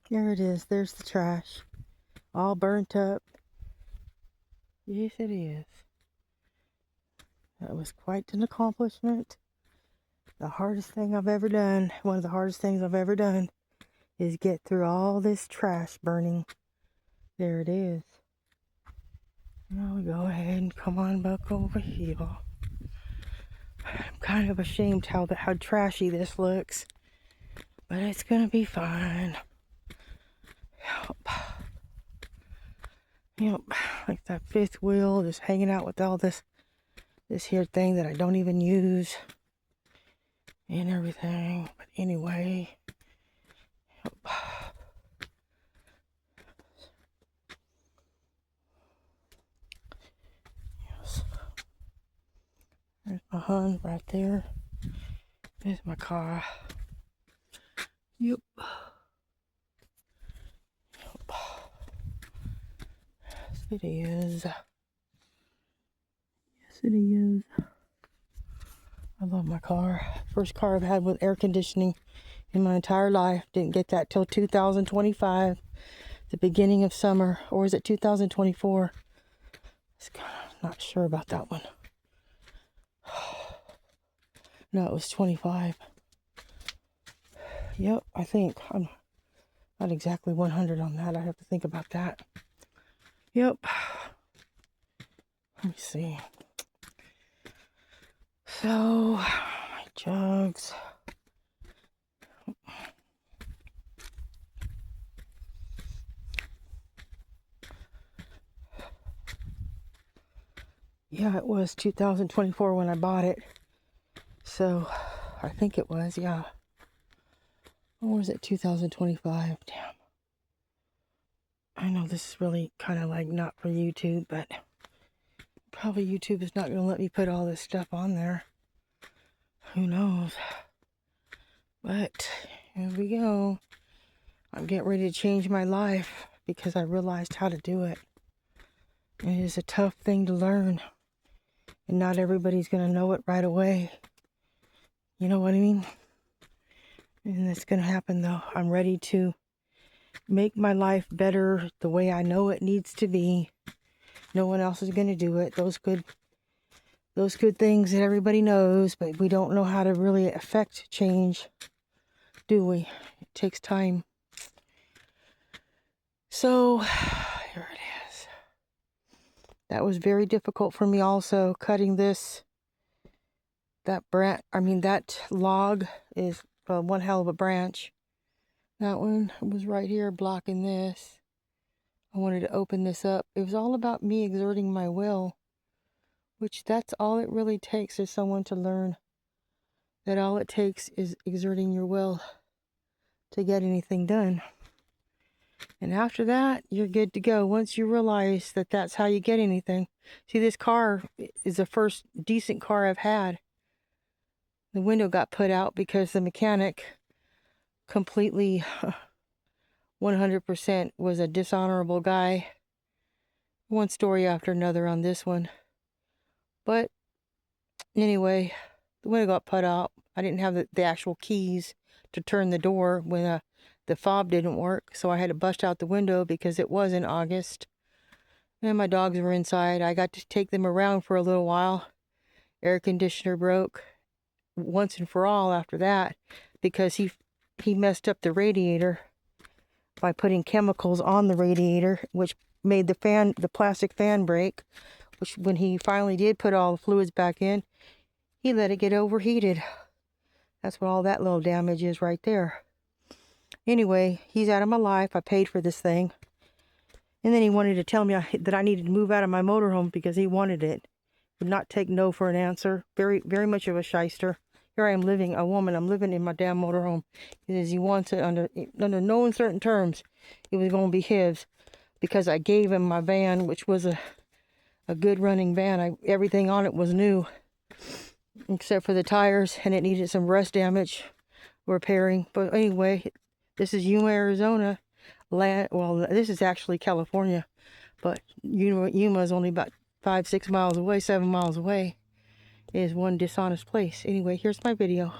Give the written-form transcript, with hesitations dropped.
There it is. There's the trash. All burnt up. Yes, it is. That was quite an accomplishment. The hardest thing I've ever done, one of the hardest things I've ever done, is get through all this trash burning. There it is. Now we go ahead and come on back over here. I'm kind of ashamed how trashy this looks, but it's gonna be fine. Yep, like that fifth wheel just hanging out with all this here thing that I don't even use and everything. But anyway, yep. Yes. There's my Hun right there. There's my car. Yep. Yes, it is. Yes, it is. I love my car. First car I've had with air conditioning in my entire life. Didn't get that till 2025, the beginning of summer. Or is it 2024? I'm not sure about that one. No, it was 25. Yep, I think. I'm not exactly 100 on that. I have to think about that. Yep. Let me see. So, my jugs. Yeah, it was 2024 when I bought it. So, I think it was, yeah. Or was it 2025? Damn. I know this is really kind of like not for YouTube, but probably YouTube is not going to let me put all this stuff on there. Who knows? But here we go. I'm getting ready to change my life because I realized how to do it. It is a tough thing to learn. And not everybody's going to know it right away. You know what I mean? And it's going to happen though. I'm ready to make my life better the way I know it needs to be. No one else is going to do it. Those good things that everybody knows, but we don't know how to really affect change, do we? It takes time. So, here it is. That was very difficult for me also, cutting this. That log is one hell of a branch. That one was right here blocking this. I wanted to open this up. It was all about me exerting my will, which that's all it really takes is someone to learn that all it takes is exerting your will to get anything done. And after that, you're good to go. Once you realize that that's how you get anything. See, this car is the first decent car I've had. The window got put out because the mechanic completely 100% was a dishonorable guy. One story after another on this one. But anyway, the window got put out. I didn't have the actual keys to turn the door when the fob didn't work. So I had to bust out the window because it was in August. And my dogs were inside. I got to take them around for a little while. Air conditioner broke once and for all after that because he messed up the radiator by putting chemicals on the radiator, which made the plastic fan break, which when he finally did put all the fluids back in, he let it get overheated. That's what all that little damage is right there. Anyway, he's out of my life. I paid for this thing. And then he wanted to tell me that I needed to move out of my motorhome because he wanted it. Would not take no for an answer. Very, very much of a shyster. Here I am living, I'm living in my damn motorhome. Because he wants it under no uncertain terms. It was going to be his. Because I gave him my van, which was a good running van. Everything on it was new. Except for the tires. And it needed some rust damage repairing. But anyway, this is Yuma, Arizona. Well, this is actually California. But Yuma is only about 5-6 miles away, 7 miles away. It is one dishonest place. Anyway, here's my video.